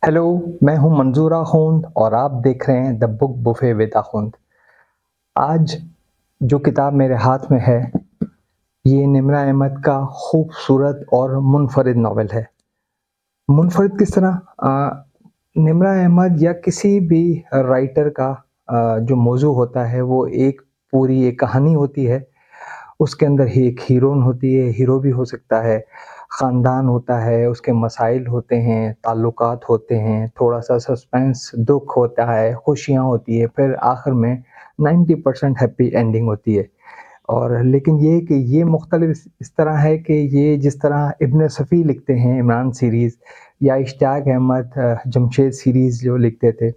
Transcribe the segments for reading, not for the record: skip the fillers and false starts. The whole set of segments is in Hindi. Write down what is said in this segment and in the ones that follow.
हेलो, मैं हूं मंजूर आखुंद और आप देख रहे हैं द बुक बुफे विद आखुंद। आज जो किताब मेरे हाथ में है, ये निम्रा अहमद का खूबसूरत और मुनफरिद नावल है। मुनफरिद किस तरह? निम्रा अहमद या किसी भी राइटर का जो मौजू होता है वो एक पूरी एक कहानी होती है। उसके अंदर ही एक हीरोइन होती है, हीरो भी हो सकता है, ख़ानदान होता है, उसके मसाइल होते हैं, ताल्लुकात होते हैं, थोड़ा-सा सस्पेंस, दुःख होता है, खुशियाँ होती है, फिर आखिर में 90% हैप्पी एंडिंग होती है। और लेकिन ये है कि ये मुख्तलिफ इस तरह है कि ये जिस तरह इब्न सफ़ी लिखते हैं, इमरान सीरीज़ या इश्तियाक अहमद जमशेद सीरीज़ जो लिखते थे,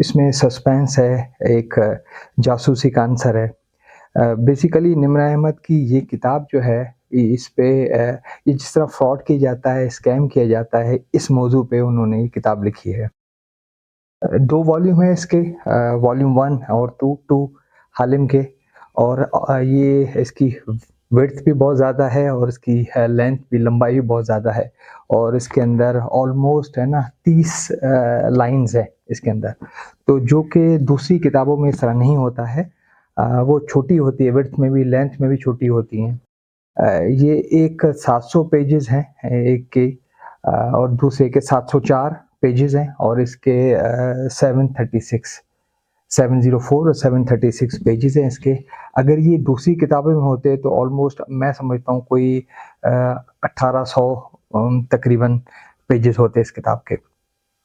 इसमें सस्पेंस है, एक जासूसी का आंसर है। बेसिकली निम्रा अहमद की ये किताब जो है इस पे ये जिस तरह फ्रॉड किया जाता है, स्कैम किया जाता है, इस मौजू पे उन्होंने ये किताब लिखी है। 2 वॉल्यूम है इसके, वॉल्यूम 1 और 2 हालिम के। और ये इसकी विड्थ भी बहुत ज़्यादा है और इसकी लेंथ भी, लंबाई भी बहुत ज़्यादा है। और इसके अंदर ऑलमोस्ट है ना 30 लाइन्स है इसके अंदर। तो जो कि दूसरी किताबों में इस तरह नहीं होता है। वो छोटी होती है, विड्थ में भी, लेंथ में भी छोटी होती हैं। ये एक 700 पेजेज़ हैं एक के, और दूसरे के 704 पेजेज़ हैं और इसके 736 704 और 736 पेजेज़ हैं इसके। अगर ये दूसरी किताबों में होते तो ऑलमोस्ट मैं समझता हूँ कोई 1800 तकरीबन पेजेज़ होते इस किताब के।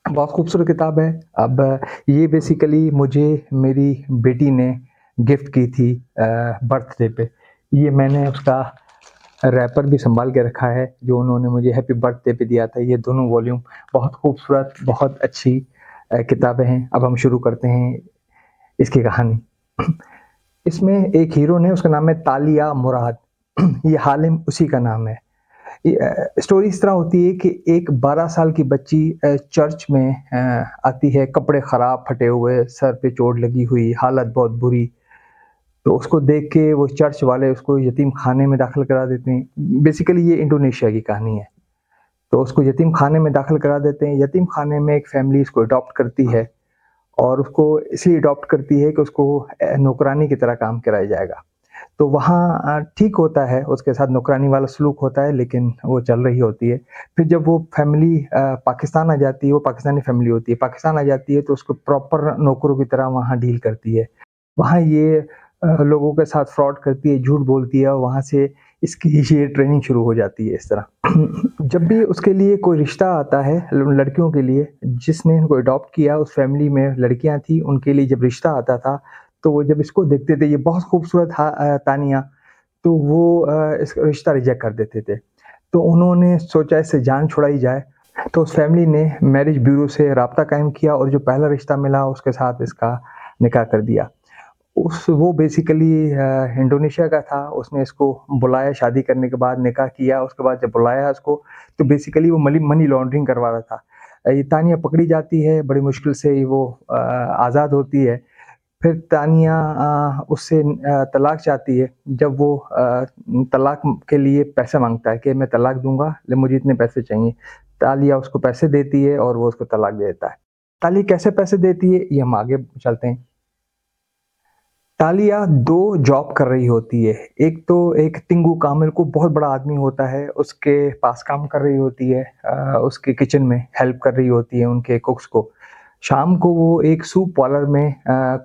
बहुत खूबसूरत किताब है। अब ये बेसिकली मुझे मेरी बेटी ने गिफ्ट की थी बर्थडे पे। ये मैंने उसका रैपर भी सँभाल के रखा है, जो उन्होंने मुझे हैप्पी बर्थडे पे दिया था। ये दोनों वॉल्यूम बहुत खूबसूरत, बहुत अच्छी किताबें हैं। अब हम शुरू करते हैं इसकी कहानी। इसमें एक हीरोइन है, उसका नाम है तालिया मुराद। ये हालिम उसी का नाम है। स्टोरी इस तरह होती है कि एक 12 साल की बच्ची चर्च में आती है, कपड़े ख़राब, फटे हुए, सर पे चोट लगी हुई, हालत बहुत बुरी। तो उसको देख के वो चर्च वाले उसको यतीम खाने में दाखिल करा देते हैं। बेसिकली ये इंडोनेशिया की कहानी है। तो उसको यतीम खाने में दाखिल करा देते हैं। यतीम खाने में एक फैमिली इसको अडॉप्ट करती है और उसको इसलिए अडॉप्ट करती है कि उसको नौकरानी की तरह काम कराया जाएगा। तो वहाँ ठीक होता है, उसके साथ नौकरानी वाला सलूक होता है, लेकिन वो चल रही होती है। फिर जब वो फैमिली पाकिस्तान आ जाती है, वो पाकिस्तानी फैमिली होती है, पाकिस्तान आ जाती है तो उसको प्रॉपर नौकरों की तरह वहाँ डील करती है। वहाँ ये लोगों के साथ फ्रॉड करती है, झूठ बोलती है और वहाँ से इसकी ये ट्रेनिंग शुरू हो जाती है इस तरह। जब भी उसके लिए कोई रिश्ता आता है लड़कियों के लिए, जिसने इनको अडॉप्ट किया, उस फैमिली में लड़कियाँ थी, उनके लिए जब रिश्ता आता था, तो वो जब इसको देखते थे, ये बहुत खूबसूरत तानिया, तो वो इस रिश्ता रिजेक्ट कर देते थे। तो उन्होंने सोचा इससे जान छुड़ाई जाए, तो उस फैमिली ने मैरिज ब्यूरो से राब्ता कायम किया और जो पहला रिश्ता मिला उसके साथ इसका निकाह कर दिया। उस वो बेसिकली इंडोनेशिया का था, उसने इसको बुलाया, शादी करने के बाद निकाह किया, उसके बाद जब बुलाया उसको, तो बेसिकली वो मनी मनी लॉन्ड्रिंग करवा रहा था। ये तानिया पकड़ी जाती है, बड़ी मुश्किल से ही वो आज़ाद होती है। फिर तानिया उससे तलाक चाहती है। जब वो तलाक के लिए पैसे माँगता है कि मैं तलाक दूँगा, लेकिन मुझे इतने पैसे चाहिए। तालिया उसको पैसे देती है और वो उसको तलाक दे देता है। तालिया कैसे पैसे देती है, ये हम आगे चलते हैं। तालिया 2 जॉब कर रही होती है। एक तो एक तिंगू कामिल को बहुत बड़ा आदमी होता है, उसके पास काम कर रही होती है, उसके किचन में हेल्प कर रही होती है उनके कुक्स को। शाम को वो एक सूप पार्लर में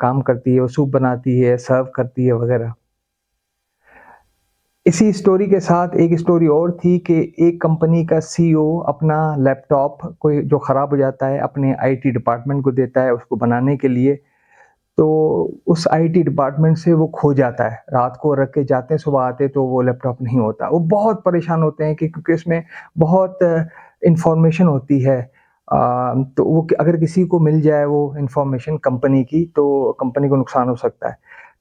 काम करती है, वो सूप बनाती है, सर्व करती है वगैरह। इसी स्टोरी के साथ एक स्टोरी और थी कि एक कंपनी का सीईओ अपना लैपटॉप कोई जो खराब हो जाता है, अपने आईटी डिपार्टमेंट को देता है उसको बनाने के लिए। तो उस आईटी डिपार्टमेंट से वो खो जाता है। रात को रख के जाते हैं, सुबह आते हैं तो वो लैपटॉप नहीं होता। वो बहुत परेशान होते हैं कि क्योंकि उसमें बहुत इन्फॉर्मेशन होती है। तो वो अगर किसी को मिल जाए वो इन्फॉर्मेशन कंपनी की, तो कंपनी को नुकसान हो सकता है।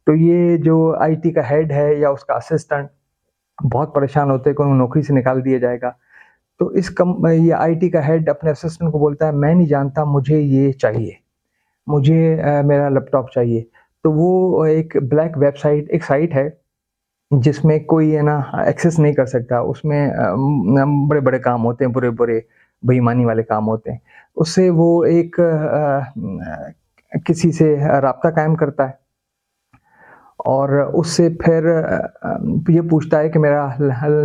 तो ये जो आईटी का हेड है या उसका असिस्टेंट बहुत परेशान होते हैं कि उन्हें नौकरी से निकाल दिया जाएगा। तो ये आईटी का हेड अपने असिस्टेंट को बोलता है, मैं नहीं जानता, मुझे ये चाहिए। मुझे मेरा लैपटॉप चाहिए। तो वो एक ब्लैक वेबसाइट, एक साइट है जिसमें कोई है ना एक्सेस नहीं कर सकता। उसमें बड़े-बड़े काम होते हैं, बुरे-बुरे। बेईमानी वाले काम होते हैं। उससे वो एक किसी से राब्ता कायम करता है और उससे फिर ये पूछता है कि मेरा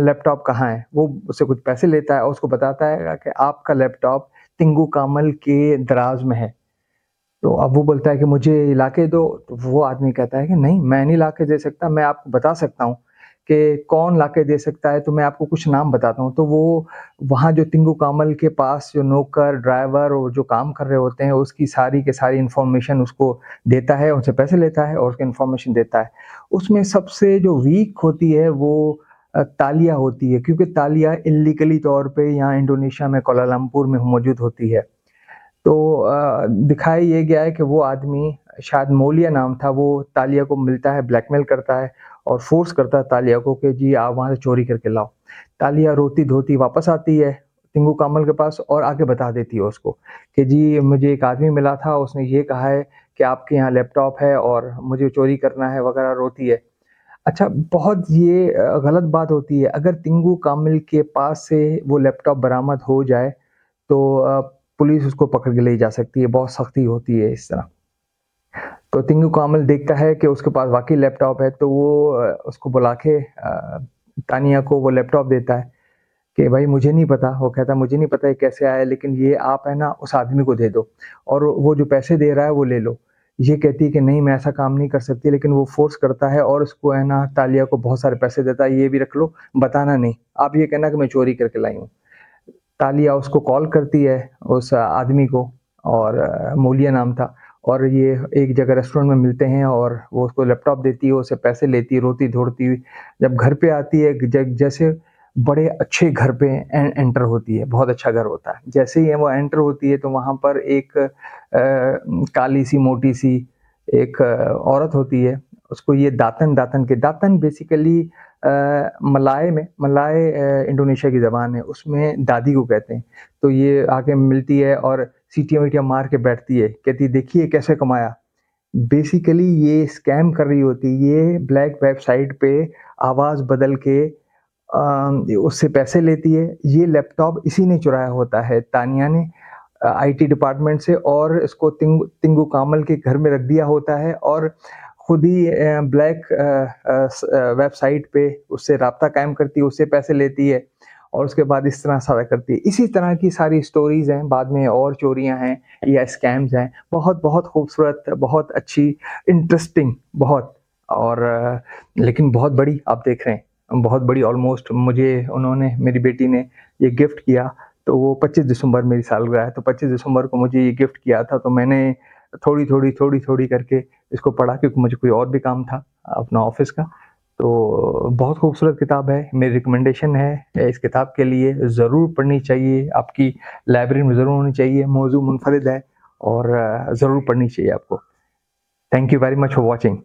लैपटॉप कहाँ है? वो उससे कुछ पैसे लेता है और उसको बताता है कि आपका लैपटॉप टिंगू कामल के दराज़ में है। तो अब वो बोलता है कि मुझे ला के दो, तो वो आदमी कहता है कि नहीं, मैं नहीं ला के दे सकता, मैं आपको बता सकता हूँ कि कौन ला के दे सकता है, तो मैं आपको कुछ नाम बताता हूँ। तो वो वहाँ जो टिंगू कामल के पास जो नौकर, ड्राइवर और जो काम कर रहे होते हैं, उसकी सारी की सारी इन्फॉर्मेशन उसको देता है, उनसे पैसे लेता है और उसको इन्फॉर्मेशन देता है। उसमें सबसे जो वीक होती है वो तालिया होती है, क्योंकि तालिया इल्लीगली तौर पे यहाँ इंडोनेशिया में कुआलालंपुर में मौजूद होती है। तो दिखाया ये गया है कि वो आदमी शायद मौलिया नाम था, वो तालिया को मिलता है, ब्लैकमेल करता है और फ़ोर्स करता है तालिया को कि जी आप वहाँ से चोरी करके लाओ। तालिया रोती-धोती वापस आती है टिंगू कामल के पास और आके बता देती है उसको कि जी मुझे एक आदमी मिला था, उसने ये कहा है कि आपके यहाँ लैपटॉप है और मुझे चोरी करना है वगैरह रोती है। अच्छा, बहुत ये गलत बात होती है, अगर टिंगू कामिल के पास से वो लैपटॉप बरामद हो जाए तो पुलिस उसको पकड़ के ले जा सकती है, बहुत सख्ती होती है इस तरह। तो टिंगू कामिल देखता है कि उसके पास वाक़ई लैपटॉप है, तो वो उसको बुला के तानिया को वो लैपटॉप देता है कि भाई मुझे नहीं पता, वो कहता है मुझे नहीं पता ये कैसे आया, लेकिन ये आप है ना उस आदमी को दे दो और वो जो पैसे दे रहा है वो ले लो। ये कहती है कि नहीं मैं ऐसा काम नहीं कर सकती, लेकिन वो फ़ोर्स करता है और उसको है ना तालिया को बहुत सारे पैसे देता है, ये भी रख लो, बताना नहीं। आप ये कहना कि मैं चोरी करके लाई हूँ। तालिया उसको कॉल करती है उस आदमी को और मूलिया नाम था और ये एक जगह रेस्टोरेंट में मिलते हैं और वो उसको लैपटॉप देती है, उससे पैसे लेती है, रोती-धोती हुई। जब घर पे आती है जैसे बड़े अच्छे घर पे एंटर होती है, बहुत अच्छा घर होता है। जैसे ही वो एंटर होती है तो वहाँ पर एक काली-सी, मोटी-सी एक औरत होती है। उसको ये दातन बेसिकली मलाय इंडोनेशिया की ज़बान है, उसमें दादी को कहते हैं। तो ये आके मिलती है और सीटियाँ-वीटियाँ मार के बैठती है, कहती है देखिए कैसे कमाया। बेसिकली ये स्कैम कर रही होती है, ये ब्लैक वेबसाइट पे आवाज़ बदल के उससे पैसे लेती है। ये लैपटॉप इसी ने चुराया होता है, तानिया ने आईटी डिपार्टमेंट से और इसको तिंगू कामल के घर में रख दिया होता है और खुद ही ब्लैक वेबसाइट पे उससे राब्ता कायम करती है, उससे पैसे लेती है और उसके बाद इस तरह सारा करती है। इसी तरह की सारी स्टोरीज़ हैं, बाद में और चोरियाँ हैं या स्कैम्स हैं। बहुत-बहुत खूबसूरत, बहुत अच्छी, इंटरेस्टिंग बहुत और लेकिन बहुत बड़ी आप देख रहे हैं, बहुत बड़ी ऑलमोस्ट मुझे उन्होंने मेरी बेटी ने ये गिफ्ट किया, तो वो 25 दिसंबर मेरी सालगिरह है, तो 25 दिसंबर को मुझे ये गिफ्ट किया था, तो मैंने थोड़ी-थोड़ी करके इसको पढ़ा क्योंकि मुझे कोई और भी काम था अपना ऑफ़िस का। तो बहुत खूबसूरत किताब है, मेरी रिकमेंडेशन है इस किताब के लिए ज़रूर पढ़नी चाहिए, आपकी लाइब्रेरी में ज़रूर होनी चाहिए, मौज़ू मुनफ़रिद है और ज़रूर पढ़नी चाहिए आपको। Thank you very much for watching.